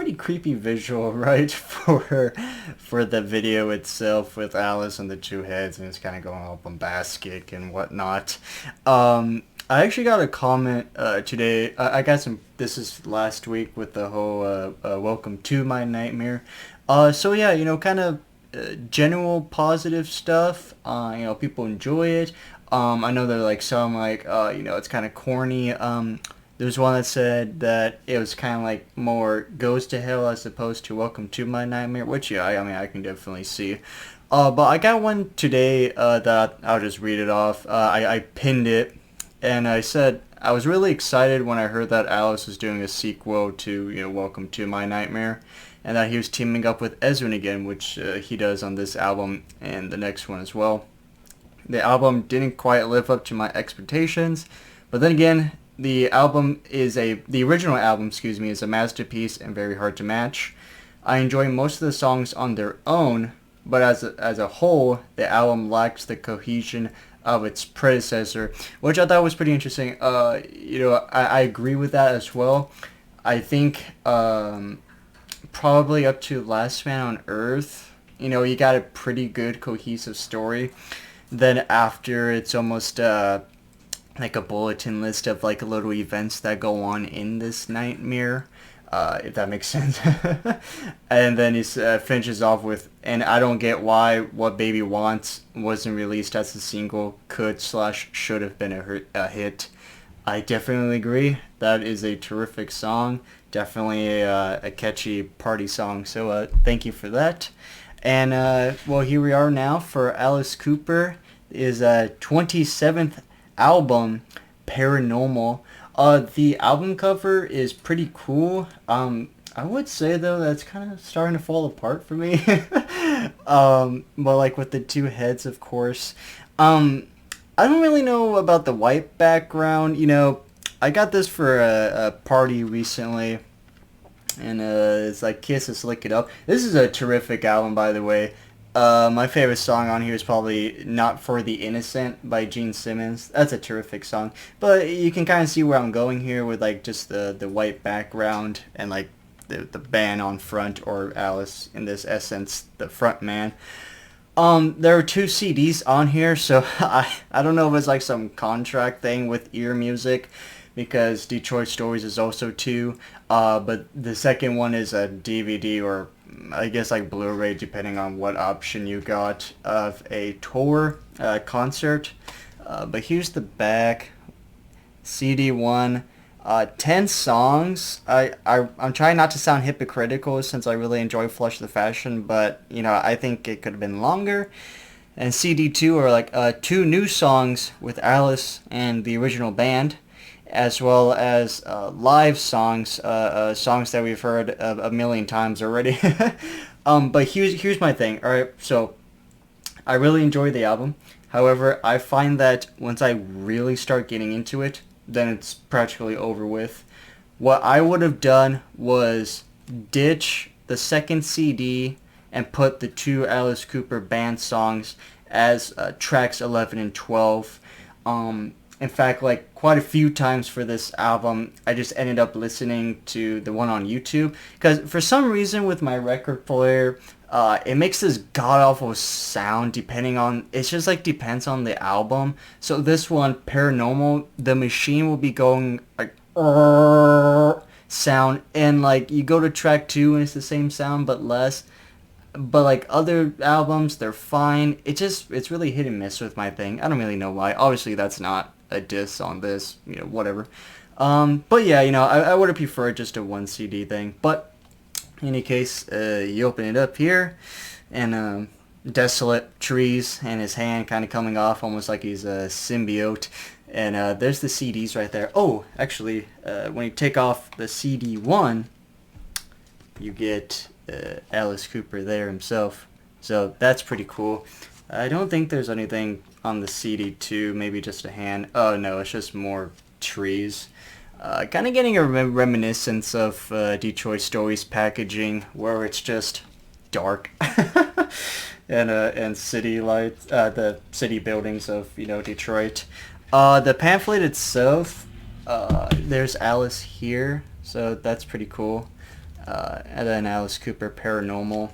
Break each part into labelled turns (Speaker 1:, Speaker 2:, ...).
Speaker 1: pretty creepy visual, right? For the video itself with Alice and the two heads, and it's kind of going all bombastic and whatnot. I actually got a comment today. I got some. This is last week with the whole "Welcome to My Nightmare." So yeah, kind of general positive stuff. People enjoy it. I know there are like some like it's kind of corny. There's one that said that it was kind of like more goes to hell as opposed to welcome to my nightmare, which yeah, I mean I can definitely see. But I got one today that I'll just read it off. I pinned it, and I said I was really excited when I heard that Alice was doing a sequel to Welcome to My Nightmare, and that he was teaming up with Ezrin again, which he does on this album and the next one as well. The album didn't quite live up to my expectations, but then again, the original album, is a masterpiece and very hard to match. I enjoy most of the songs on their own, but as a whole, the album lacks the cohesion of its predecessor, which I thought was pretty interesting. I agree with that as well. I think probably up to Last Man on Earth, you got a pretty good cohesive story. Then after, it's almost like a bulletin list of like little events that go on in this nightmare, if that makes sense. And then he finishes off with, and I don't get why What Baby Wants wasn't released as a single, should have been a hit. I definitely agree. That is a terrific song. Definitely a catchy party song. So thank you for that. And well, here we are now for Alice Cooper, his 27th album, Paranormal. The album cover is pretty cool. I would say though that's kind of starting to fall apart for me. But like with the two heads, of course. I don't really know about the white background. I got this for a party recently, and it's like Kisses Lick It Up. This is a terrific album, by the way. My favorite song on here is probably Not For the Innocent by Gene Simmons. That's a terrific song. But you can kind of see where I'm going here with like just the white background and like the band on front, or Alice in this essence, the front man. There are two CDs on here, so I don't know if it's like some contract thing with ear music, because Detroit Stories is also two. But the second one is a DVD, or I guess like Blu-ray, depending on what option you got, of a tour concert. But here's the back. CD1, 10 songs. I'm trying not to sound hypocritical since I really enjoy Flush the Fashion, but I think it could have been longer. And CD2 are like 2 new songs with Alice and the original band, as well as live songs, songs that we've heard a million times already. But here's my thing. All right, so I really enjoy the album. However, I find that once I really start getting into it, then it's practically over with. What I would have done was ditch the second CD and put the 2 Alice Cooper band songs as tracks 11 and 12. In fact, like quite a few times for this album, I just ended up listening to the one on YouTube, because for some reason with my record player, it makes this god-awful sound it's just like depends on the album. So this one, Paranormal, the machine will be going like sound, and like you go to track 2 and it's the same sound but less. But like other albums, they're fine. It's really hit and miss with my thing. I don't really know why. Obviously that's not a diss on this, whatever. But yeah, I would have preferred just a 1 CD thing. But in any case, you open it up here, and desolate trees, and his hand kind of coming off almost like he's a symbiote. And there's the CDs right there. Oh, actually, when you take off the CD1, you get Alice Cooper there himself. So that's pretty cool. I don't think there's anything on the CD2, maybe just a hand. Oh no, it's just more trees. Kind of getting a reminiscence of Detroit Stories packaging, where it's just dark. And city lights, the city buildings of Detroit. The pamphlet itself, there's Alice here, so that's pretty cool. and then Alice Cooper Paranormal.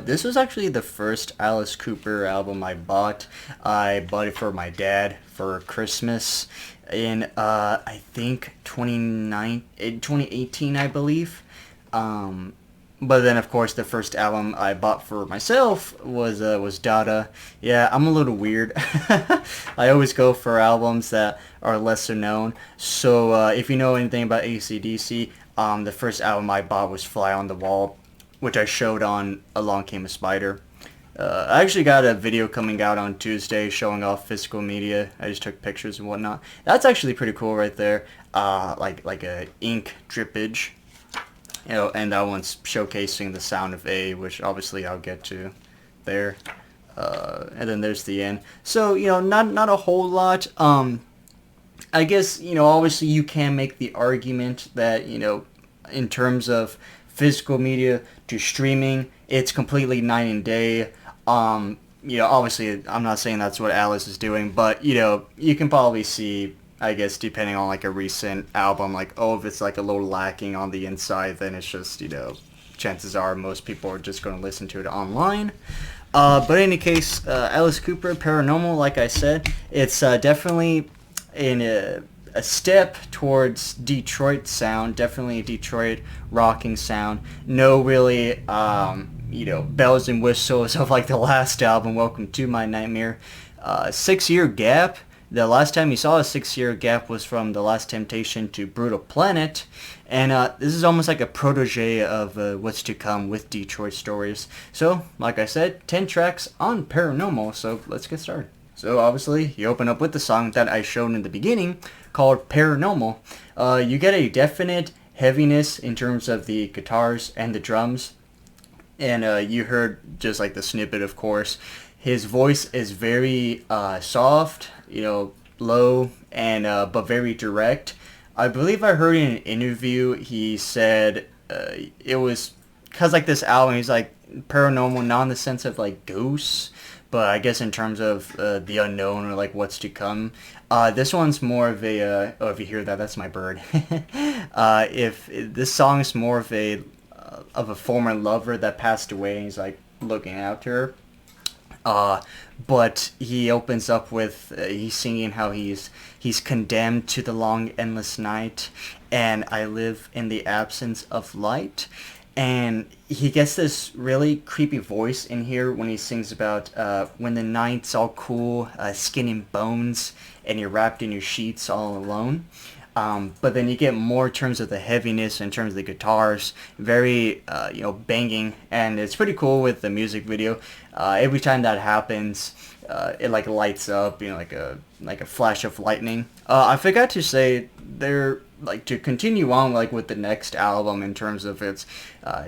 Speaker 1: This was actually the first Alice Cooper album I bought. I bought it for my dad for Christmas in, I think, 2018, I believe. But then, of course, the first album I bought for myself was Dada. Yeah, I'm a little weird. I always go for albums that are lesser known. So, if you know anything about AC/DC, the first album I bought was Fly on the Wall, which I showed on Along Came a Spider. I actually got a video coming out on Tuesday showing off physical media. I just took pictures and whatnot. That's actually pretty cool right there. Like a ink drippage. And that one's showcasing the sound of A, which obviously I'll get to there. And then there's the end. So, not a whole lot. I guess, obviously you can make the argument that, in terms of physical media to streaming, it's completely night and day. Obviously I'm not saying that's what Alice is doing, but, you can probably see, I guess, depending on like a recent album, like, if it's like a little lacking on the inside, then it's just, chances are most people are just going to listen to it online. But in any case, Alice Cooper, Paranormal, like I said, it's definitely in a step towards Detroit sound, definitely a Detroit rocking sound. No really, bells and whistles of like the last album, Welcome to My Nightmare. 6-year gap. The last time you saw a 6-year gap was from The Last Temptation to Brutal Planet, and this is almost like a protege of what's to come with Detroit stories. So, like I said, 10 tracks on Paranormal, so let's get started. So obviously, you open up with the song that I showed in the beginning, called Paranormal. You get a definite heaviness in terms of the guitars and the drums, and you heard just like the snippet, of course. His voice is very soft, low, and but very direct. I believe I heard in an interview he said it was because like this album, he's like paranormal, not in the sense of like ghosts, but I guess in terms of the unknown or like what's to come. This one's more of a if you hear that, that's my bird. If this song is more of a former lover that passed away, and he's like looking out to her. But he opens up with he's singing how he's condemned to the long endless night, and I live in the absence of light. And he gets this really creepy voice in here when he sings about when the night's all cool, skin and bones, and you're wrapped in your sheets all alone. But then you get more in terms of the heaviness, in terms of the guitars, very, banging, and it's pretty cool with the music video. Every time that happens, it like lights up, like a flash of lightning. I forgot to say, they're like to continue on like with the next album in terms of its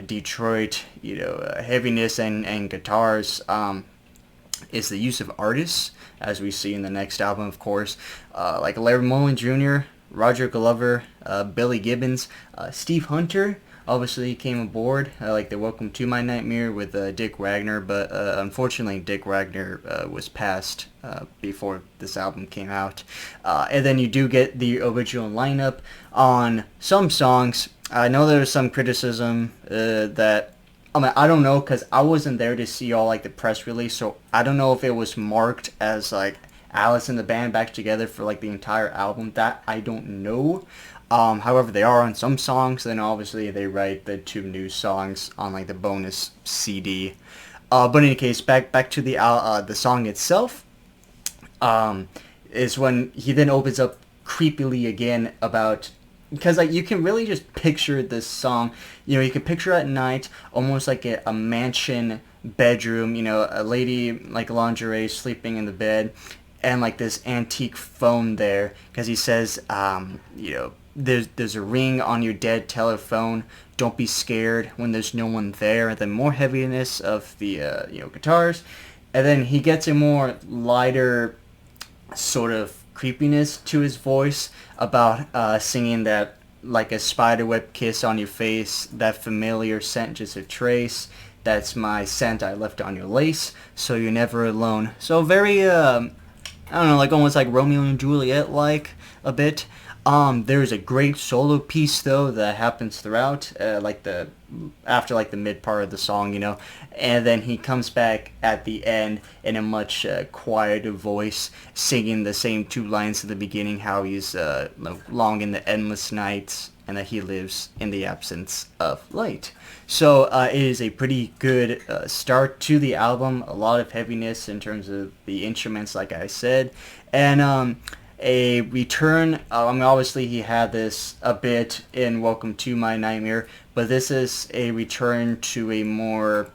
Speaker 1: Detroit, heaviness and guitars. Is the use of artists, as we see in the next album, of course, like Larry Mullen Jr., Roger Glover, Billy Gibbons, Steve Hunter obviously came aboard, like the Welcome to My Nightmare with Dick Wagner, but unfortunately Dick Wagner was passed before this album came out. And then you do get the original lineup on some songs. I know there was some criticism that, I don't know, because I wasn't there to see all like the press release, so I don't know if it was marked as like Alice and the band back together for like the entire album. That I don't know. However, they are on some songs. Then obviously they write the 2 new songs on like the bonus CD. But in any case, back to the song itself. Is when he then opens up creepily again about, because like you can really just picture this song. You can picture at night almost like a mansion bedroom. A lady like lingerie sleeping in the bed. And like this antique phone there, because he says, there's a ring on your dead telephone. Don't be scared when there's no one there. And then more heaviness of the guitars, and then he gets a more lighter sort of creepiness to his voice about singing that like a spiderweb kiss on your face, that familiar scent just a trace. That's my scent I left on your lace, so you're never alone. So very I don't know, like almost like Romeo and Juliet, like a bit. There's a great solo piece though that happens throughout, like the after like the mid part of the song, and then he comes back at the end in a much quieter voice, singing the same two lines at the beginning, how he's long in the endless nights and that he lives in the absence of light. So it is a pretty good start to the album. A lot of heaviness in terms of the instruments, like I said, and a return. I mean, obviously he had this a bit in Welcome to My Nightmare, but this is a return to a more,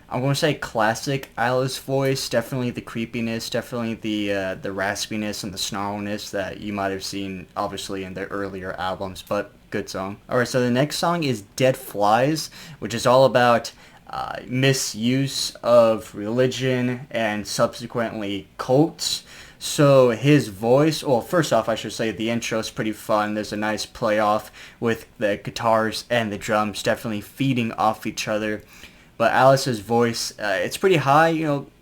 Speaker 1: I'm going to say, classic Alice voice. Definitely the creepiness, definitely the raspiness and the snarliness that you might have seen, obviously, in the earlier albums, but good song. Alright, so the next song is Dead Flies, which is all about misuse of religion and subsequently cults. So his voice, well, first off, I should say the intro is pretty fun. There's a nice play off with the guitars and the drums definitely feeding off each other. But Alice's voice, it's pretty high,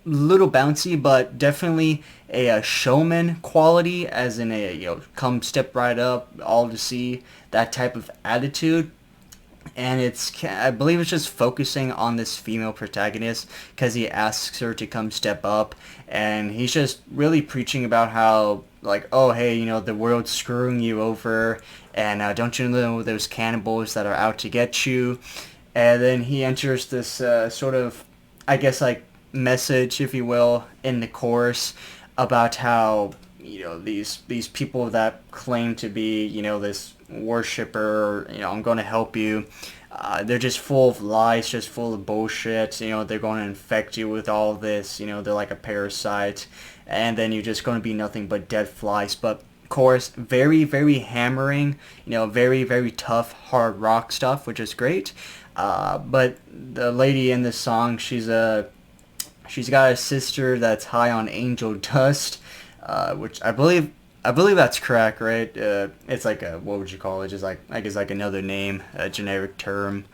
Speaker 1: little bouncy, but definitely a showman quality, as in a, come step right up, all to see, that type of attitude. And I believe it's just focusing on this female protagonist because he asks her to come step up, and he's just really preaching about how, like, oh hey, the world's screwing you over, and don't you know those cannibals that are out to get you. And then he enters this sort of, I guess, like, message, if you will, in the chorus about how, these people that claim to be, this worshiper, I'm going to help you. They're just full of lies, just full of bullshit. They're going to infect you with all this. They're like a parasite. And then you're just going to be nothing but dead flies. But chorus, very, very hammering, very, very tough, hard rock stuff, which is great. But the lady in this song, she's got a sister that's high on angel dust, which I believe that's correct, right? It's like what would you call it? Just like, I guess, like another name, a generic term.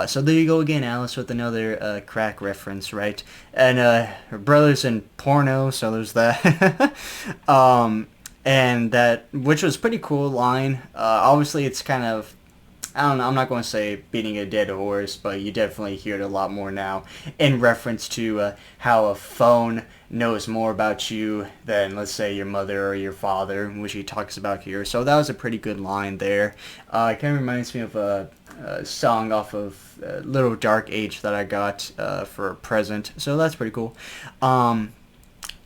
Speaker 1: So there you go again, Alice, with another crack reference, right? And her brother's in porno, so there's that. And that, which was pretty cool line. Obviously, it's kind of, I don't know, I'm not going to say beating a dead horse, but you definitely hear it a lot more now in reference to how a phone knows more about you than, let's say, your mother or your father, which he talks about here. So that was a pretty good line there. It kind of reminds me of a song off of Little Dark Age that I got for a present. So that's pretty cool. And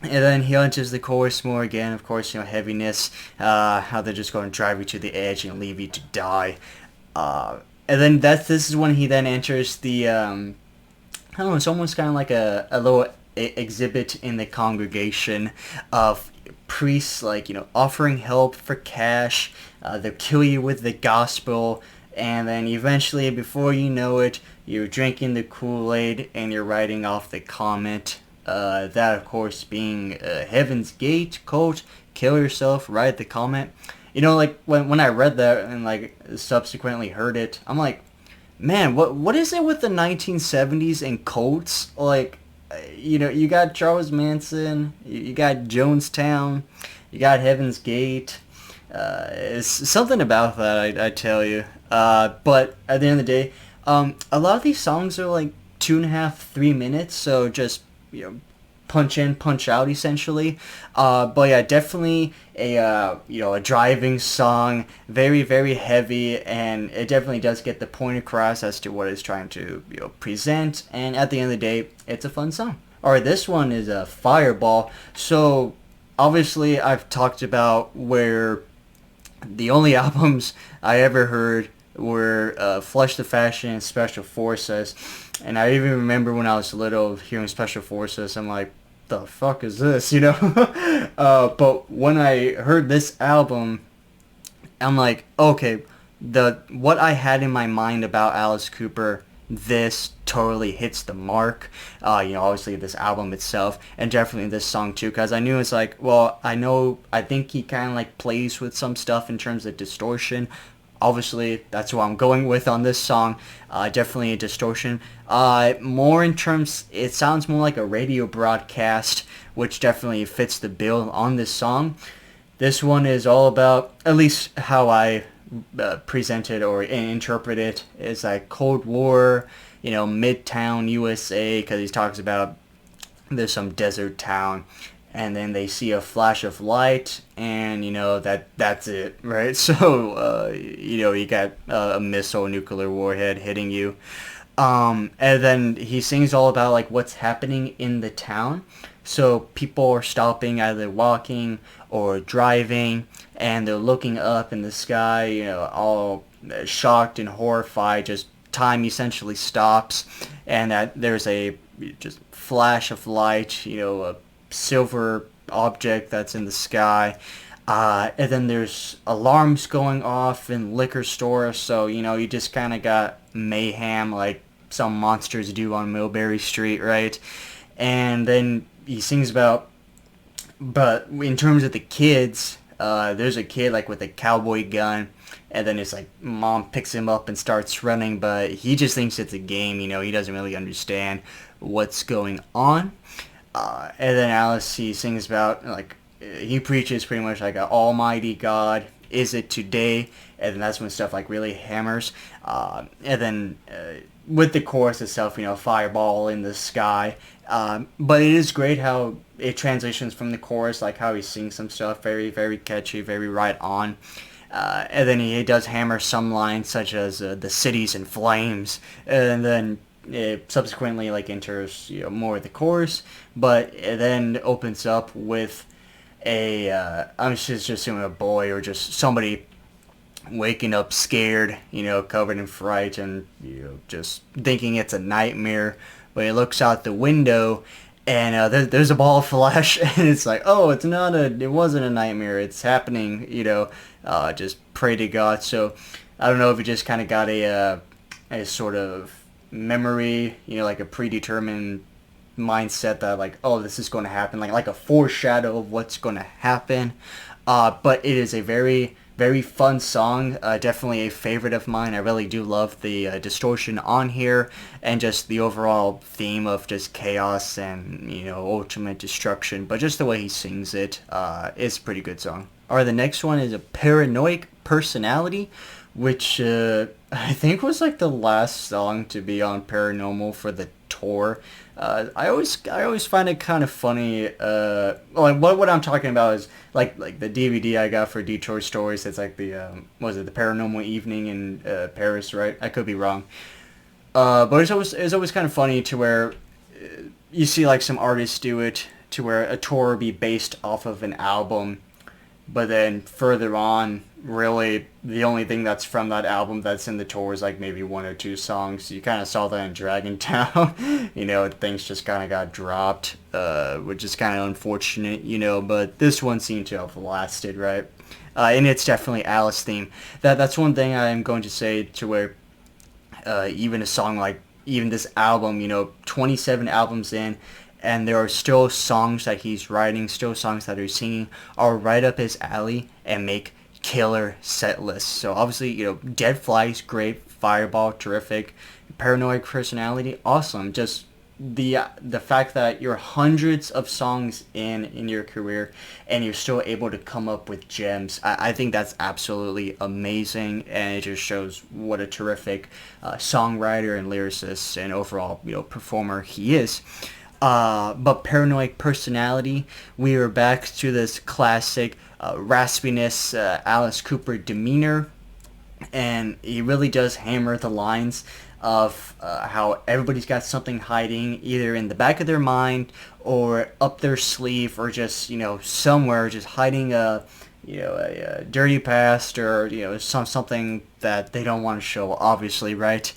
Speaker 1: then he enters the chorus more again, of course, heaviness, how they're just going to drive you to the edge and leave you to die. And then this is when he then enters the, I don't know, it's almost kind of like a little exhibit in the congregation of priests, like, offering help for cash. They'll kill you with the gospel, and then eventually, before you know it, you're drinking the Kool-Aid and you're writing off the comment. That, of course, being Heaven's Gate, quote, kill yourself, write the comment. Like, when I read that and, like, subsequently heard it, I'm like, man, what is it with the 1970s and cults? Like, you got Charles Manson, you got Jonestown, you got Heaven's Gate. It's something about that, I tell you. But at the end of the day, a lot of these songs are like 2.5, 3 minutes, so just, punch in, punch out, essentially. But yeah, definitely a driving song, very, very heavy, and it definitely does get the point across as to what it's trying to present. And at the end of the day, it's a fun song. All right, this one is a Fireball. So obviously, I've talked about where the only albums I ever heard were Flush the Fashion and Special Forces. And I even remember when I was little hearing Special Forces, I'm like, the fuck is this, But when I heard this album, I'm like, okay, what I had in my mind about Alice Cooper, this totally hits the mark. Obviously this album itself, and definitely this song too, because I knew it's like, well, I think he kind of like plays with some stuff in terms of distortion. Obviously, that's what I'm going with on this song. Definitely a distortion. More in terms, it sounds more like a radio broadcast, which definitely fits the bill on this song. This one is all about, at least how I present it or interpret it, is like Cold War, Midtown USA, because he talks about there's some desert town, and then they see a flash of light, and that's it, right? So you got a missile, nuclear warhead hitting you. And then he sings all about like what's happening in the town. So people are stopping, either walking or driving, and they're looking up in the sky, all shocked and horrified. Just time essentially stops, and that there's a just flash of light, a silver object that's in the sky. And then there's alarms going off in liquor stores, so you just kind of got mayhem like some monsters do on Millbury Street, right? And then he sings about, but in terms of the kids, there's a kid like with a cowboy gun, and then it's like mom picks him up and starts running, but he just thinks it's a game, he doesn't really understand what's going on. And then Alice, he sings about, like, he preaches pretty much like an almighty God, is it today? And then that's when stuff like really hammers. And then with the chorus itself, fireball in the sky. But it is great how it transitions from the chorus, like how he sings some stuff, very, very catchy, very right on. And then he does hammer some lines such as the city's in flames, and then it subsequently like enters more of the chorus, but it then opens up with I'm just assuming a boy or just somebody waking up scared, covered in fright, and just thinking it's a nightmare. But he looks out the window, and there's a ball of flesh, and it's like, oh, it wasn't a nightmare. It's happening. Just pray to God. So I don't know if it just kind of got a sort of memory, like a predetermined mindset that like, oh, this is going to happen, like a foreshadow of what's going to happen. But it is a very, very fun song, definitely a favorite of mine. I really do love the distortion on here, and just the overall theme of just chaos and ultimate destruction. But just the way he sings it, it's a pretty good song. Alright, the next one is a Paranoiac Personality, which I think was like the last song to be on Paranormal for the tour. I always find it kind of funny. What I'm talking about is like the DVD I got for Detroit Stories. It's like the the Paranormal Evening in Paris, right? I could be wrong. But it's always kind of funny to where you see like some artists do it to where a tour will be based off of an album, but then further on, really, the only thing that's from that album that's in the tour is like maybe one or two songs. You kind of saw that in Dragon Town. Things just kind of got dropped, which is kind of unfortunate, but this one seemed to have lasted, right? And it's definitely Alice theme. That's one thing I'm going to say to where even a song like, even this album, 27 albums in, and there are still songs that he's writing, still songs that he's singing, are right up his alley and make killer set lists. So obviously, Dead Flies, great. Fireball, terrific. Paranoiac Personality, awesome. Just the fact that you're hundreds of songs in your career and you're still able to come up with gems, I think that's absolutely amazing, and it just shows what a terrific songwriter and lyricist and overall performer he is. But Paranoiac Personality, we are back to this classic raspiness Alice Cooper demeanor, and he really does hammer the lines of how everybody's got something hiding either in the back of their mind or up their sleeve, or just somewhere, just hiding a dirty past, or something that they don't want to show, obviously, right?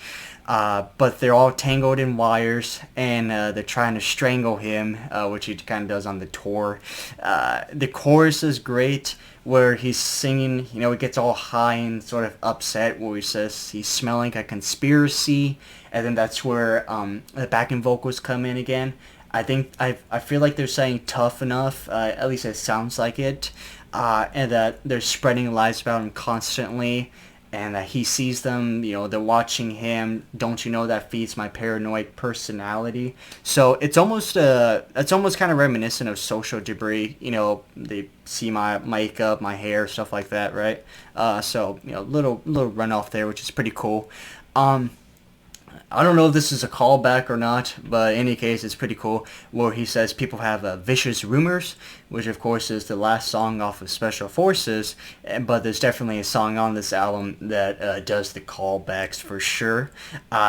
Speaker 1: But they're all tangled in wires, and they're trying to strangle him, which he kind of does on the tour. The chorus is great, where he's singing, he gets all high and sort of upset, where he says he's smelling a conspiracy, and then that's where the backing vocals come in again. I feel like they're saying tough enough, at least it sounds like it, and that they're spreading lies about him constantly. and he sees them, they're watching him. Don't you know that feeds my paranoid personality? So it's almost kind of reminiscent of Social Debris. They see my makeup, my hair, stuff like that, right? So little runoff there, which is pretty cool. Um, I don't know if this is a callback or not, but in any case, it's pretty cool. Where he says people have vicious rumors, which of course is the last song off of Special Forces. But there's definitely a song on this album that does the callbacks for sure.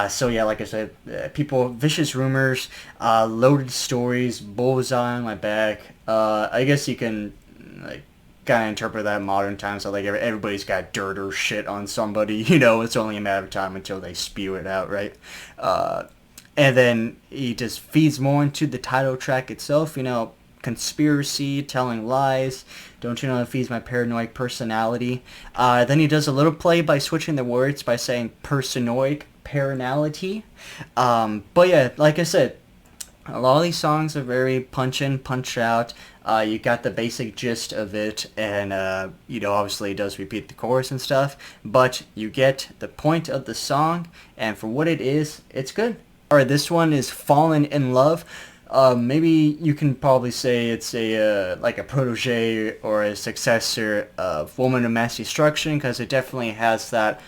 Speaker 1: So yeah, like I said, people vicious rumors, loaded stories, bullseye on my back. I guess you can like kind of interpret that in modern times. So like everybody's got dirt or shit on somebody. It's only a matter of time until they spew it out, right? Uh, and then he just feeds more into the title track itself. Conspiracy, telling lies. Don't you know it feeds my paranoid personality? Then he does a little play by switching the words by saying personoid personality. But yeah, like I said, a lot of these songs are very punch in, punch out. You got the basic gist of it, and obviously it does repeat the chorus and stuff, but you get the point of the song, and for what it is, it's good. Alright, this one is Fallen in Love. Maybe you can probably say it's a like a protege or a successor of Woman of Mass Destruction, because it definitely has that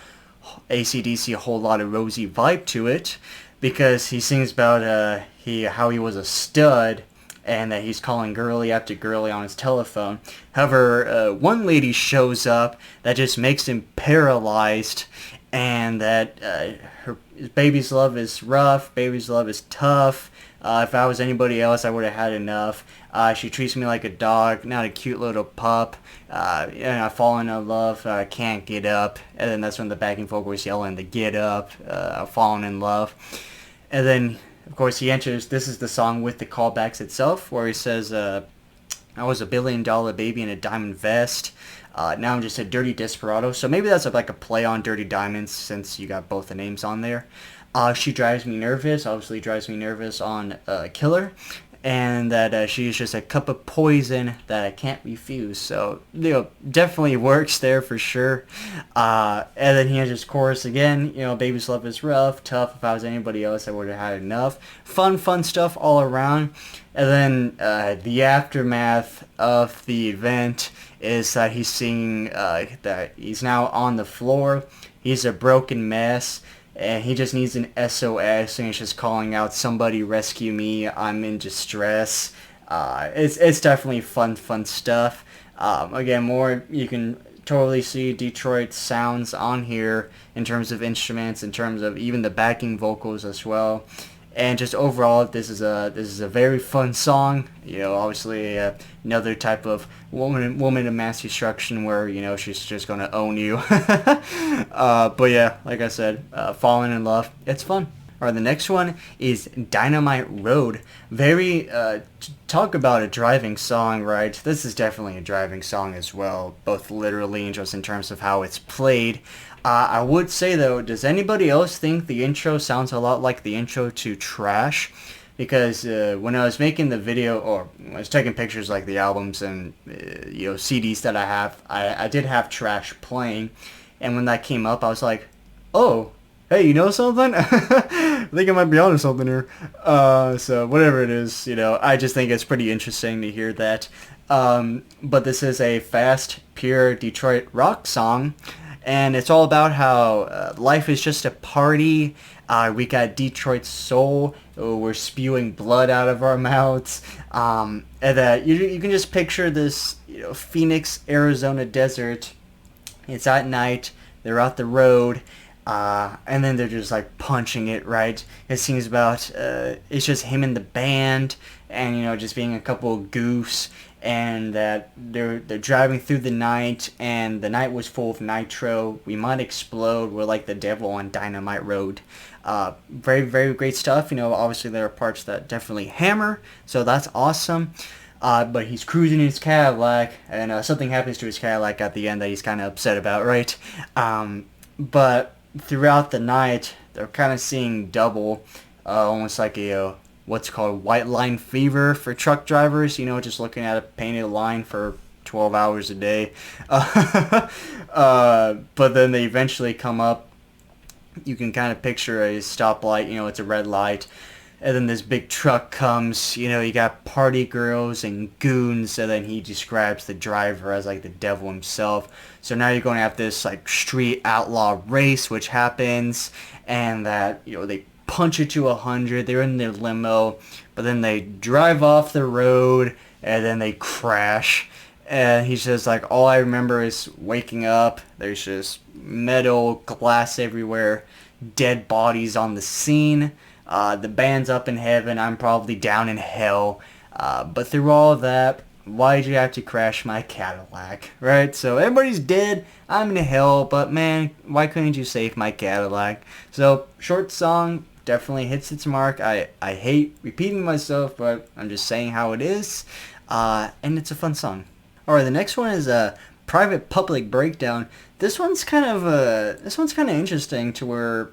Speaker 1: AC/DC a whole lot of rosy vibe to it, because he sings about how he was a stud and that he's calling girly after girly on his telephone. However, one lady shows up that just makes him paralyzed, and that his baby's love is rough, baby's love is tough. If I was anybody else, I would have had enough. She treats me like a dog, not a cute little pup. And I fall in love, I can't get up. And then that's when the backing vocal is yelling the get up, I've fallen in love. And then, of course, he enters, this is the song with the callbacks itself, where he says, I was $1 billion baby in a diamond vest. Now I'm just a dirty desperado. So maybe that's like a play on Dirty Diamonds, since you got both the names on there. She drives me nervous, obviously drives me nervous on Killer, and that she's just a cup of poison that I can't refuse. So, definitely works there for sure. And then he has his chorus again, baby's love is rough, tough, if I was anybody else I would have had enough. Fun stuff all around. And then the aftermath of the event is that he's singing that he's now on the floor, he's a broken mess, and he just needs an SOS, and he's just calling out, somebody rescue me, I'm in distress. It's definitely fun stuff. Again, more, you can totally see Detroit's sounds on here in terms of instruments, in terms of even the backing vocals as well. And just overall, this is a very fun song. Obviously another type of woman of mass destruction where she's just gonna own you. But yeah, like I said, falling in love, it's fun. Alright, the next one is Dynamite Road. Very talk about a driving song, right? This is definitely a driving song as well, both literally and just in terms of how it's played. I would say though, does anybody else think the intro sounds a lot like the intro to Trash? Because when I was making the video, or I was taking pictures like the albums and CDs that I have, I did have Trash playing, and when that came up, I was like, oh, hey, you know something? I think I might be onto something here. So whatever it is, I just think it's pretty interesting to hear that. But this is a fast, pure Detroit rock song. And it's all about how life is just a party. We got Detroit soul. We're spewing blood out of our mouths. And that you can just picture this, Phoenix, Arizona desert. It's at night. They're out the road. And then they're just like punching it, right? It seems about, it's just him and the band, and just being a couple of goofs, and that they're driving through the night, and the night was full of nitro. We might explode. We're like the devil on Dynamite Road. Very, very great stuff. Obviously there are parts that definitely hammer, so that's awesome. But he's cruising his Cadillac, and something happens to his Cadillac at the end that he's kind of upset about, right? But throughout the night, they're kind of seeing double, almost like a what's called white line fever for truck drivers. Just looking at a painted line for 12 hours a day. But then they eventually come up. You can kind of picture a stoplight, it's a red light. And then this big truck comes, you got party girls and goons, and then he describes the driver as like the devil himself. So now you're going to have this like street outlaw race, which happens, and that, they punch it to 100, they're in their limo, but then they drive off the road, and then they crash. And he says, like, all I remember is waking up, there's just metal, glass everywhere, dead bodies on the scene. The band's up in heaven, I'm probably down in hell. But through all that, why'd you have to crash my Cadillac, right? So everybody's dead, I'm in hell, but man, why couldn't you save my Cadillac? So, short song, definitely hits its mark. I hate repeating myself, but I'm just saying how it is. And it's a fun song. Alright, the next one is a Private Public Breakdown. This one's kind of interesting to where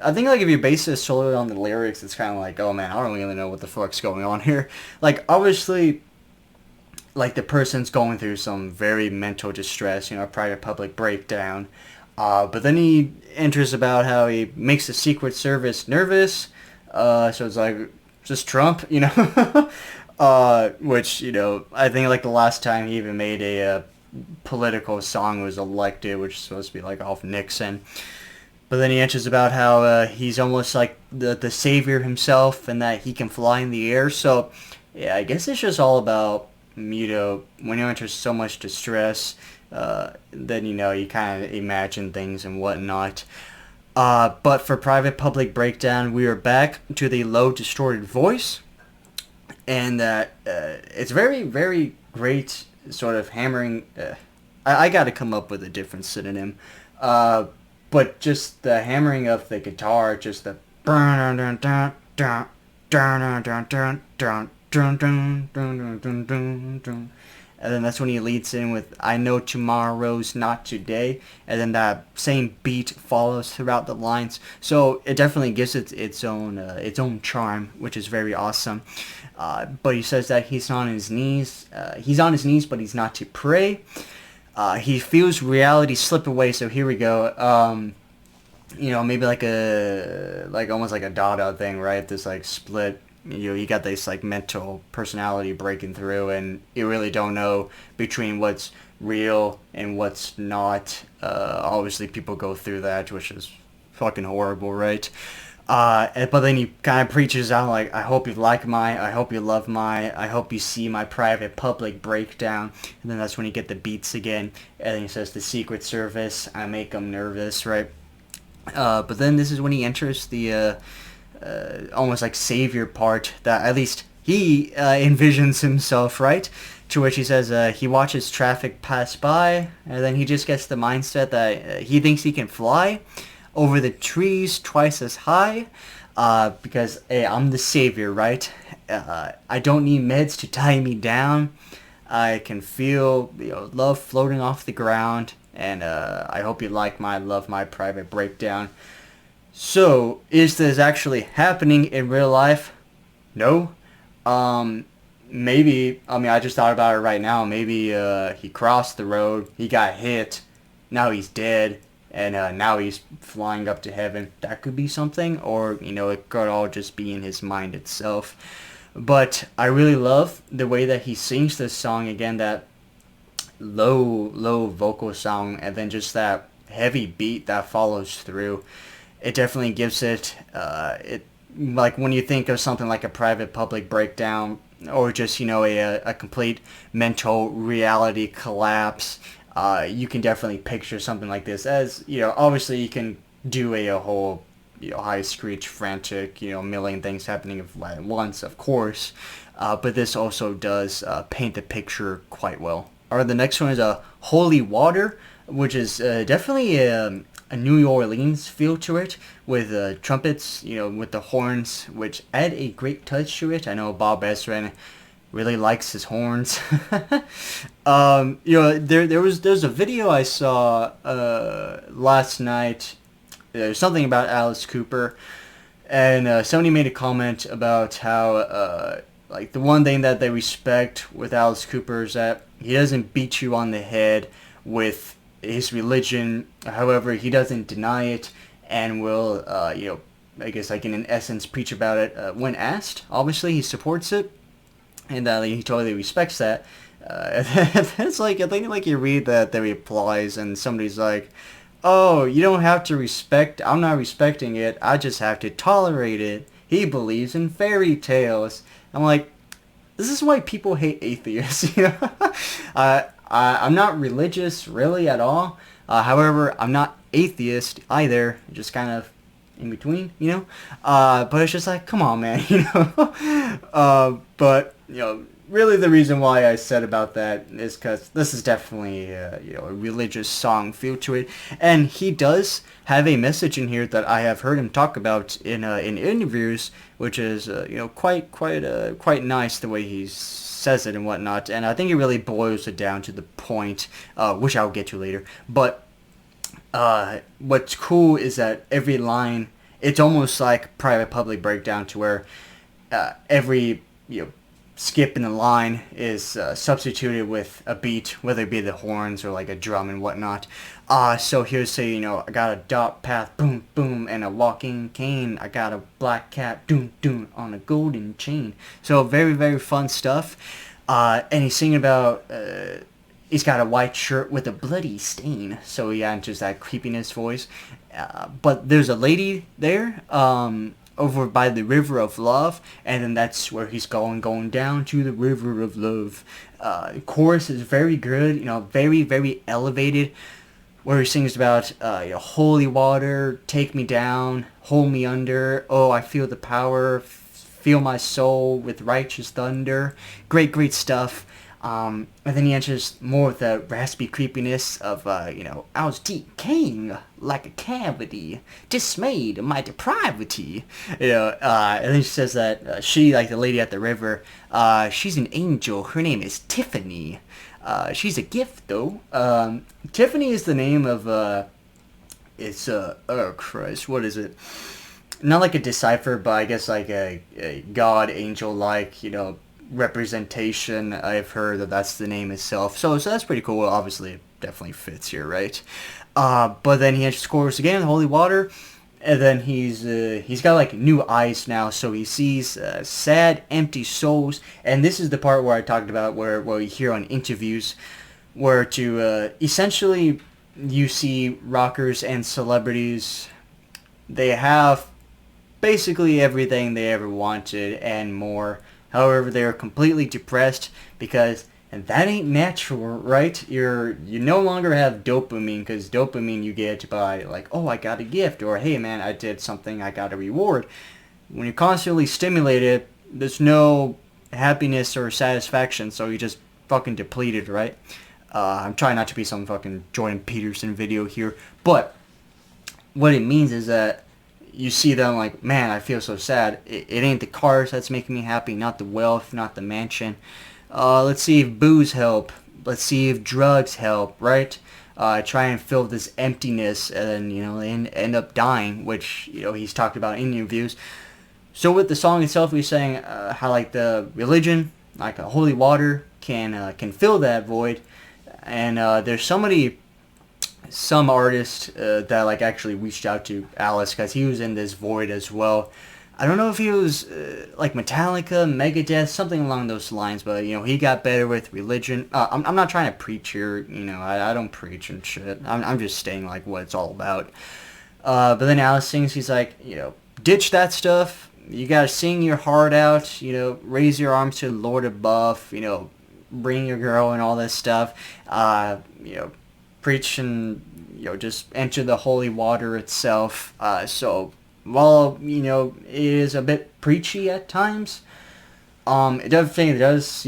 Speaker 1: I think like if you base this solely on the lyrics, it's kind of like, oh man, I don't really know what the fuck's going on here. Like obviously, like the person's going through some very mental distress, a private public breakdown. But then he enters about how he makes the Secret Service nervous. So it's like just Trump, which I think like the last time he even made a political song was elected, which is supposed to be like off Nixon. But then he enters about how he's almost like the savior himself and that he can fly in the air. So, yeah, I guess it's just all about, when you enter so much distress, then, you kind of imagine things and whatnot. But for Private Public Breakdown, we are back to the low, distorted voice. And it's very, very great sort of hammering. I got to come up with a different synonym. But just the hammering of the guitar, just the and then that's when he leads in with I know tomorrow's not today, and then that same beat follows throughout the lines. So it definitely gives it its own charm, which is very awesome. But he says that he's on his knees. He's on his knees, but he's not to pray. He feels reality slip away, so here we go. Maybe like almost like a Dada thing, right? This like split, you got this like mental personality breaking through, and you really don't know between what's real and what's not. Obviously people go through that, which is fucking horrible, right? But then he kind of preaches out like, I hope you like I hope you love I hope you see my private public breakdown. And then that's when you get the beats again. And then he says, the Secret Service, I make them nervous, right? But then this is when he enters the almost like savior part that at least he envisions himself, right? To which he says he watches traffic pass by, and then he just gets the mindset that he thinks he can fly over the trees twice as high, because hey, I'm the savior, right? I don't need meds to tie me down. I can feel love floating off the ground, and I hope you like love my private breakdown. So, is this actually happening in real life? No. Maybe, I just thought about it right now. Maybe he crossed the road, he got hit, now he's dead. And now he's flying up to heaven. That could be something, or it could all just be in his mind itself. But I really love the way that he sings this song again. That low vocal song, and then just that heavy beat that follows through. It definitely gives it. It like when you think of something like a private public breakdown, or just a complete mental reality collapse. You can definitely picture something like this as, obviously you can do a whole, high screech, frantic, million things happening at once, of course. But this also does paint the picture quite well. Alright, the next one is Holy Water, which is definitely a New Orleans feel to it, with trumpets, with the horns, which add a great touch to it. I know Bob Ezrin really likes his horns. There's a video I saw last night. There's something about Alice Cooper, and somebody made a comment about how like the one thing that they respect with Alice Cooper is that he doesn't beat you on the head with his religion. However, he doesn't deny it and will, I guess like in an essence preach about it when asked. Obviously, he supports it, and he totally respects that. It's like I think like you read the replies and somebody's like, "Oh, you don't have to respect. I'm not respecting it. I just have to tolerate it. He believes in fairy tales." I'm like, this is why people hate atheists. I'm not religious really at all. However, I'm not atheist either. Just kind of in between, But it's just like, come on, man, But really the reason why I said about that is because this is definitely a religious song feel to it, and he does have a message in here that I have heard him talk about in interviews, which is quite nice the way he says it and whatnot, and I think he really boils it down to the point, which I'll get to later. But what's cool is that every line, it's almost like Private Public Breakdown, to where every skip in the line is substituted with a beat, whether it be the horns or like a drum and whatnot. So he'll say, I got a dot path, boom, boom, and a walking cane. I got a black cat, doom, doom, on a golden chain. So very, very fun stuff. And he's singing about, he's got a white shirt with a bloody stain. So he enters that creepiness voice. But there's a lady there, over by the river of love, and then that's where he's going down to the river of love. Chorus is very good, very, very elevated, where he sings about holy water, take me down, hold me under, oh, I feel the power, feel my soul with righteous thunder. Great, great stuff. And then he enters more with the raspy creepiness of, I was decaying like a cavity, dismayed of my depravity. And then she says that she, like the lady at the river, she's an angel. Her name is Tiffany. She's a gift, though. Tiffany is the name of, oh Christ, what is it? Not like a decipher, but I guess like a god angel-like, representation. I've heard that that's the name itself, so that's pretty cool. Obviously it definitely fits here, right? But then he enters chorus again, holy water, and then he's got like new eyes now, so he sees sad empty souls. And this is the part where I talked about where you hear on interviews where to essentially you see rockers and celebrities, they have basically everything they ever wanted and more. However, they are completely depressed because, and that ain't natural, right? You no longer have dopamine, because dopamine you get by like, oh, I got a gift, or hey man, I did something, I got a reward. When you're constantly stimulated, there's no happiness or satisfaction, so you just fucking depleted, right? I'm trying not to be some fucking Jordan Peterson video here, but what it means is that you see them like, man, I feel so sad. It ain't the cars that's making me happy, not the wealth, not the mansion. Let's see if booze help. Let's see if drugs help, right? Try and fill this emptiness, and then, end up dying, which, he's talked about in interviews. So with the song itself, he's saying how like the religion, like a holy water, can fill that void. And there's some artist that like actually reached out to Alice because he was in this void as well. I don't know if he was like Metallica, Megadeth, something along those lines, but he got better with religion. I'm not trying to preach here, I don't preach and shit. I'm just saying like what it's all about. But then Alice sings, he's like, ditch that stuff. You gotta sing your heart out. Raise your arms to the Lord above. Bring your girl and all this stuff. Preach and just enter the holy water itself. So while it is a bit preachy at times, it definitely does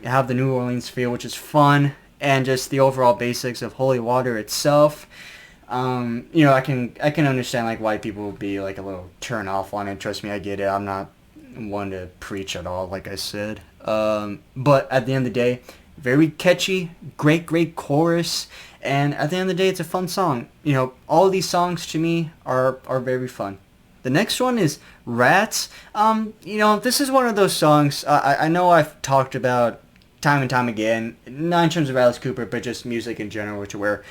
Speaker 1: have the New Orleans feel, which is fun, and just the overall basics of holy water itself. I can understand like why people would be like a little turn off on it. Trust me, I get it. I'm not one to preach at all, like I said. But at the end of the day, very catchy, great chorus. And at the end of the day, it's a fun song. All these songs to me are very fun. The next one is Rats. This is one of those songs I know I've talked about time and time again, not in terms of Alice Cooper, but just music in general, which where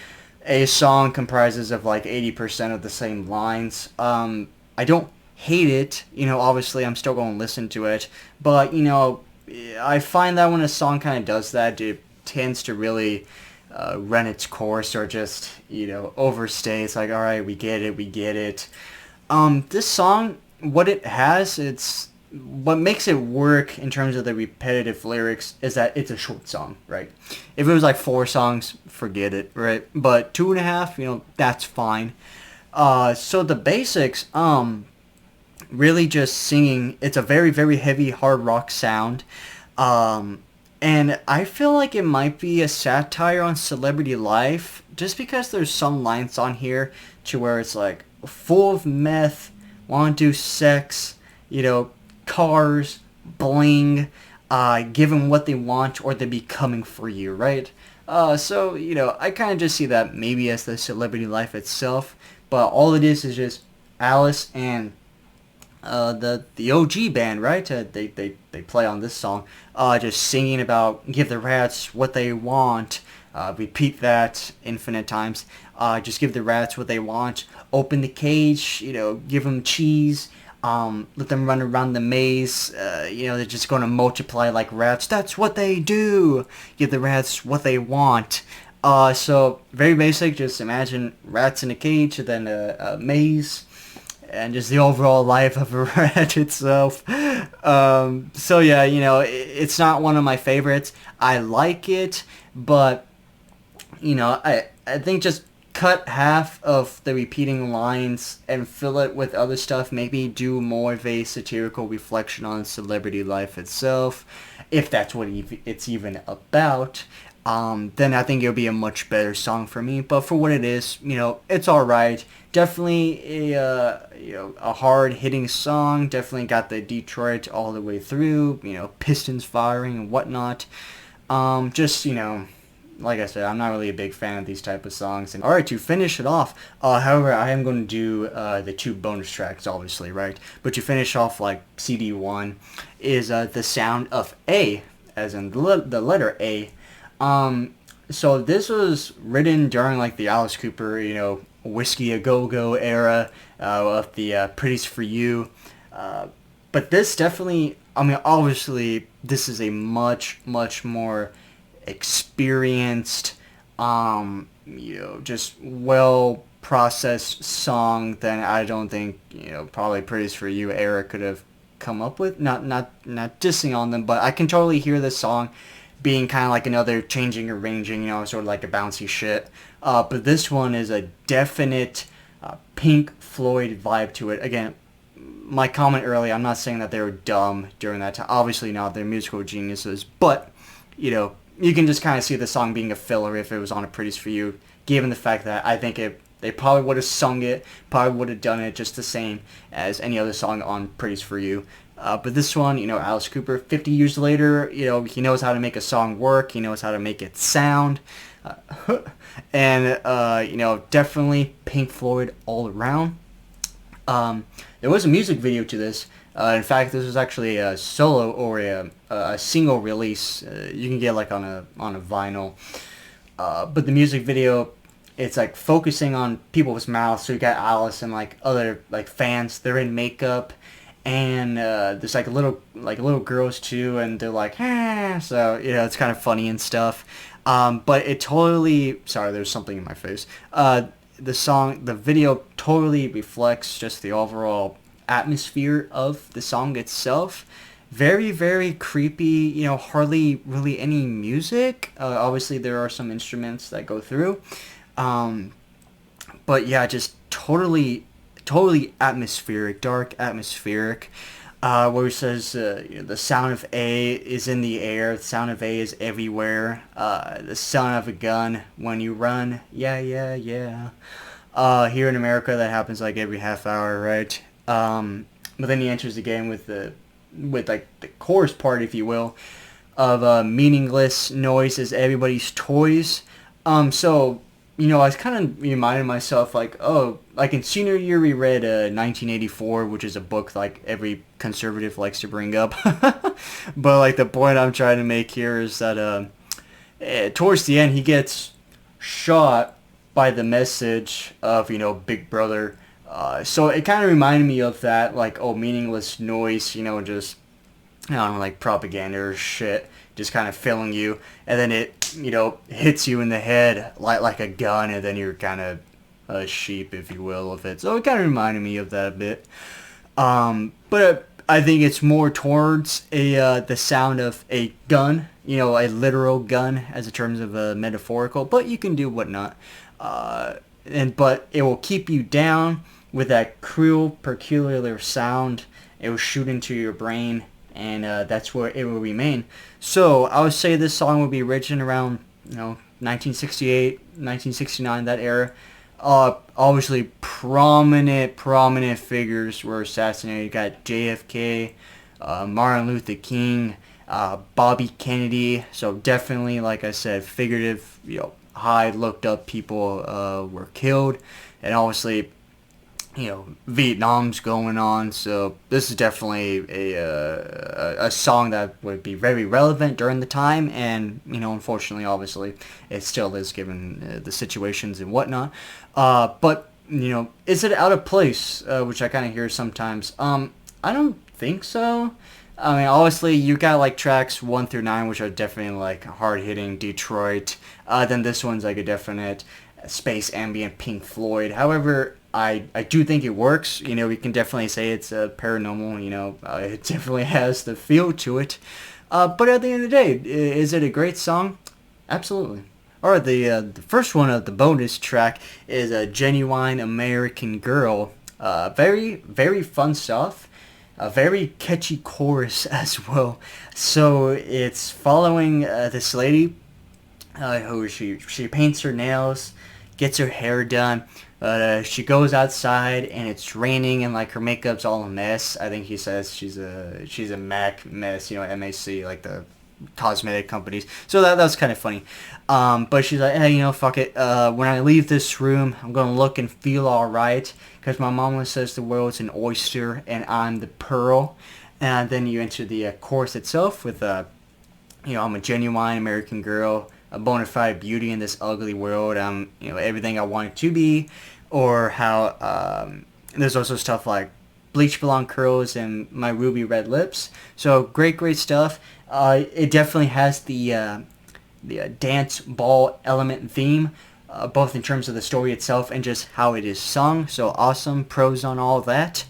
Speaker 1: a song comprises of like 80% of the same lines. I don't hate it. Obviously I'm still going to listen to it, but I find that when a song kind of does that, it tends to really run its course or just overstay. It's like, all right, we get it. This song, what it has, what makes it work in terms of the repetitive lyrics is that it's a short song, right? If it was like 4 songs, forget it, right? But 2.5, that's fine. So the basics, really just singing. It's a very, very heavy hard rock sound. And I feel like it might be a satire on celebrity life just because there's some lines on here to where it's like full of meth, want to do sex, cars, bling, give them what they want or they be coming for you, right? So, I kind of just see that maybe as the celebrity life itself, but all it is just Alice and the OG band, right? They play on this song, just singing about give the rats what they want, repeat that infinite times, just give the rats what they want, open the cage, give them cheese, let them run around the maze, they're just going to multiply like rats, that's what they do, give the rats what they want. So very basic, just imagine rats in a cage, and then a maze, and just the overall life of a rat itself. So yeah, it's not one of my favorites. I like it, but I think just cut half of the repeating lines and fill it with other stuff. Maybe do more of a satirical reflection on celebrity life itself, if that's what it's even about. Then I think it'll be a much better song for me. But for what it is, it's alright. Definitely a hard-hitting song. Definitely got the Detroit all the way through, pistons firing and whatnot. Just, like I said, I'm not really a big fan of these type of songs. And alright, to finish it off, however, I am going to do the 2 bonus tracks, obviously, right? But to finish off, like, CD 1 is The Sound of A, as in the letter A. So this was written during like the Alice Cooper, Whiskey A Go-Go era of the Pretties for You. But this definitely, obviously this is a much, much more experienced, just well processed song than I don't think, probably Pretties for You era could have come up with. Not dissing on them, but I can totally hear this song being kind of like another changing, arranging, sort of like a bouncy shit. But this one is a definite Pink Floyd vibe to it. Again, my comment earlier, I'm not saying that they were dumb during that time. Obviously not, they're musical geniuses. But, you can just kind of see the song being a filler if it was on a Pretties for You, given the fact that I think they probably would have sung it, probably would have done it just the same as any other song on Pretties for You. But this one, Alice Cooper, 50 years later, he knows how to make a song work. He knows how to make it sound. And, definitely Pink Floyd all around. There was a music video to this. In fact, this was actually a solo or a single release. You can get like on a vinyl. But the music video, it's like focusing on people's mouths. So you got Alice and like other like fans. They're in makeup. And there's like little girls too, and they're like, ah. So it's kind of funny and stuff. But it totally, sorry, there's something in my face. The video totally reflects just the overall atmosphere of the song itself. Very, very creepy. Hardly really any music. Obviously, there are some instruments that go through. But yeah, just totally atmospheric, dark atmospheric, where it says the sound of A is in the air, the sound of A is everywhere, the sound of a gun when you run, yeah. Here in America that happens like every half hour, right? But then he enters again with like the chorus part, if you will, of meaningless noises, everybody's toys. So I was kind of reminding myself, like, oh, like in senior year we read 1984, which is a book like every conservative likes to bring up. But like the point I'm trying to make here is that towards the end he gets shot by the message of Big Brother. So it kind of reminded me of that, like, oh, meaningless noise, just I don't know, like propaganda or shit, just kind of filling you, and then it, hits you in the head like a gun, and then you're kind of a sheep, if you will, of it. So it kind of reminded me of that a bit. But I think it's more towards the sound of a gun, a literal gun, as in terms of a metaphorical. But you can do whatnot, but it will keep you down with that cruel, peculiar sound. It will shoot into your brain, and that's where it will remain. So I would say this song would be written around 1968, 1969, that era. Obviously, prominent figures were assassinated. You got JFK, Martin Luther King, Bobby Kennedy. So definitely, like I said, figurative, high looked up people were killed, and obviously, Vietnam's going on, so this is definitely a song that would be very relevant during the time, and unfortunately, obviously, it still is given the situations and whatnot. But is it out of place? Which I kind of hear sometimes. I don't think so. I mean, obviously, you got like tracks 1 through 9, which are definitely like hard hitting Detroit. Then this one's like a definite space ambient Pink Floyd. However, I do think it works. We can definitely say it's paranormal. It definitely has the feel to it. But at the end of the day, is it a great song? Absolutely. Alright, the first one of the bonus track is a Genuine American Girl. Very, very fun stuff. A very catchy chorus as well. So it's following this lady who she paints her nails, gets her hair done. She goes outside and it's raining and like her makeup's all a mess. I think he says she's a MAC mess, MAC, like the cosmetic companies. So that was kind of funny. But she's like, hey, fuck it. When I leave this room, I'm gonna look and feel all right because my mama says the world's an oyster and I'm the pearl. And then you enter the chorus itself with I'm a genuine American girl, a bona fide beauty in this ugly world. I'm everything I want it to be. Or how there's also stuff like bleach blonde curls and my ruby red lips. So great stuff. It definitely has the dance ball element theme, both in terms of the story itself and just how it is sung. So awesome, pros on all that.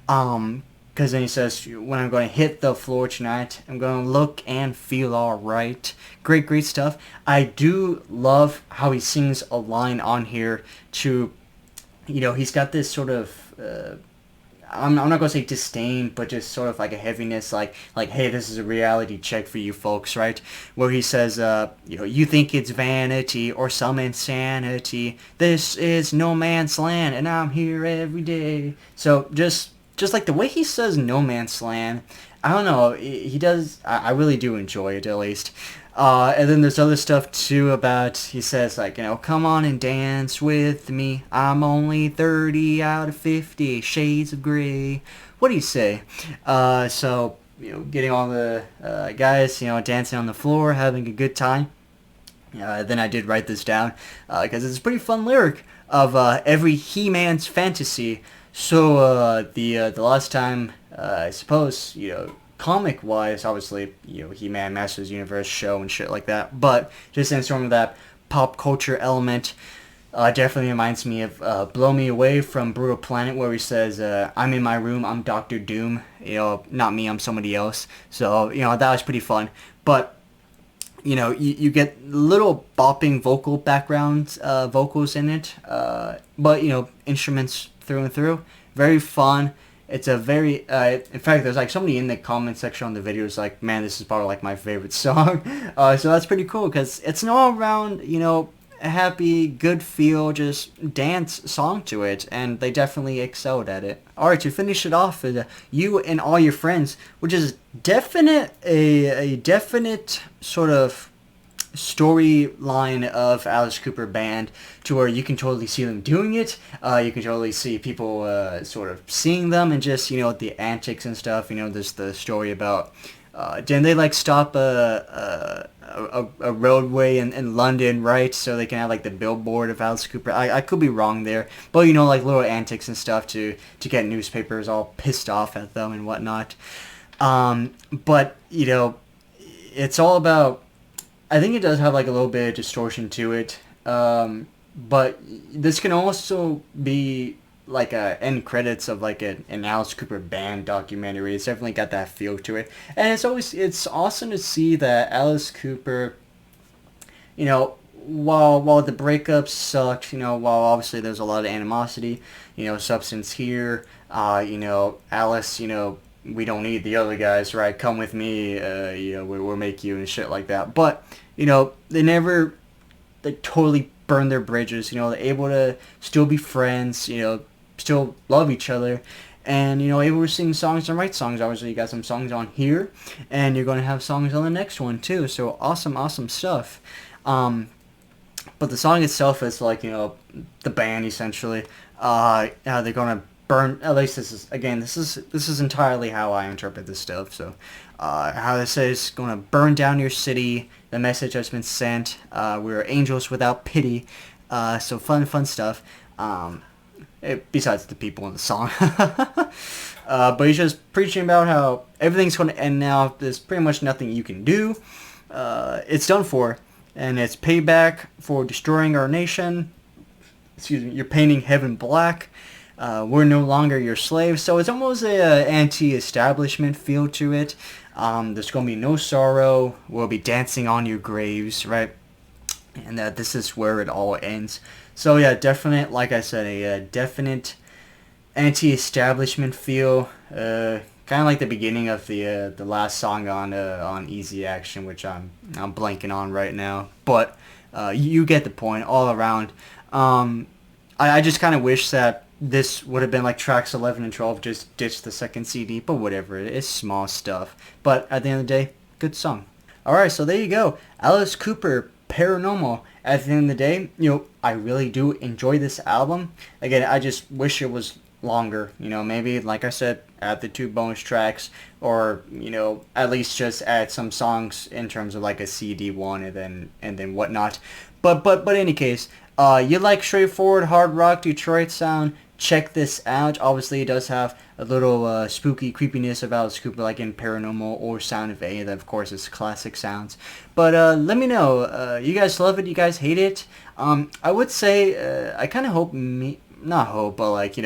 Speaker 1: Because then he says, when I'm going to hit the floor tonight, I'm going to look and feel all right. Great stuff. I do love how he sings a line on here to, he's got this sort of, I'm not going to say disdain, but just sort of like a heaviness, like, hey, this is a reality check for you folks, right? Where he says, you think it's vanity or some insanity. This is no man's land, and I'm here every day. So just like the way he says no man's land, I don't know, he does, I really do enjoy it, at least. And then there's other stuff too about, he says like, come on and dance with me. I'm only 30 out of 50 shades of gray. What do you say? So, getting all the guys, dancing on the floor, having a good time. Then I did write this down because it's a pretty fun lyric of every He-Man's fantasy. So the last time, I suppose, comic wise, obviously, He-Man, Masters of the Universe show and shit like that, but just in sort of that pop culture element, definitely reminds me of Blow Me Away from Brutal Planet, where he says, I'm in my room, I'm Doctor Doom, not me, I'm somebody else. So, that was pretty fun. But you get little bopping vocal backgrounds, vocals in it, but instruments through and through. Very fun. It's a very, in fact, there's like somebody in the comment section on the videos like, man, this is probably like my favorite song. So that's pretty cool because it's an all around, a happy, good feel, just dance song to it, and they definitely excelled at it. Alright, to finish it off, You and All Your Friends, which is a definite sort of storyline of Alice Cooper Band to where you can totally see them doing it. You can totally see people sort of seeing them and just, the antics and stuff. There's the story about didn't they like stop a roadway in London, right? So they can have like the billboard of Alice Cooper. I could be wrong there, but like little antics and stuff to get newspapers all pissed off at them and whatnot. But it's all about. I think it does have like a little bit of distortion to it. But this can also be like a end credits of like an Alice Cooper Band documentary. It's definitely got that feel to it, and it's awesome to see that Alice Cooper, while the breakup sucked, while obviously there's a lot of animosity, Substance here, Alice, we don't need the other guys, right? Come with me, we'll make you and shit like that. But they totally burn their bridges. They're able to still be friends. Still love each other, and able to sing songs and write songs. Obviously, you got some songs on here, and you're going to have songs on the next one too. So awesome stuff. But the song itself is like the band essentially. They're going to burn. At least this is entirely how I interpret this stuff. So how this is going to burn down your city. The message has been sent. We're angels without pity. So fun stuff. Besides the people in the song. But he's just preaching about how everything's going to end now. There's pretty much nothing you can do. It's done for. And it's payback for destroying our nation. Excuse me. You're painting heaven black. We're no longer your slaves. So it's almost a anti-establishment feel to it. There's going to be no sorrow. We'll be dancing on your graves, right? And this is where it all ends. So yeah, definite, like I said, a definite anti-establishment feel. Kind of like the beginning of the last song on Easy Action, which I'm blanking on right now. But you get the point all around. I just kind of wish that this would have been like tracks 11 and 12, just ditch the second CD, but whatever, it's small stuff. But at the end of the day, good song. Alright, so there you go. Alice Cooper, Paranormal. At the end of the day, I really do enjoy this album. Again, I just wish it was longer. Maybe, like I said, add the 2 bonus tracks, or, at least just add some songs in terms of like a CD one and then whatnot. But in any case, you like straightforward hard rock Detroit sound, check this out. Obviously, it does have a little spooky creepiness of Alice Cooper, like in Paranormal or Sound of A. That, of course, is classic sounds. But let me know. You guys love it? You guys hate it? I would say I kind of hope not hope, but like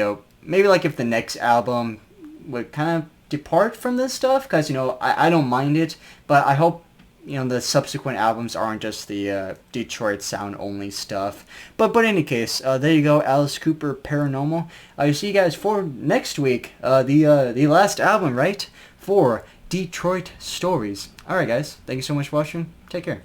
Speaker 1: maybe like if the next album would kind of depart from this stuff, because I don't mind it, but I hope the subsequent albums aren't just the Detroit sound only stuff. But in any case, there you go, Alice Cooper, Paranormal. I'll see you guys for next week, the last album, right, for Detroit Stories. Alright guys, thank you so much for watching. Take care.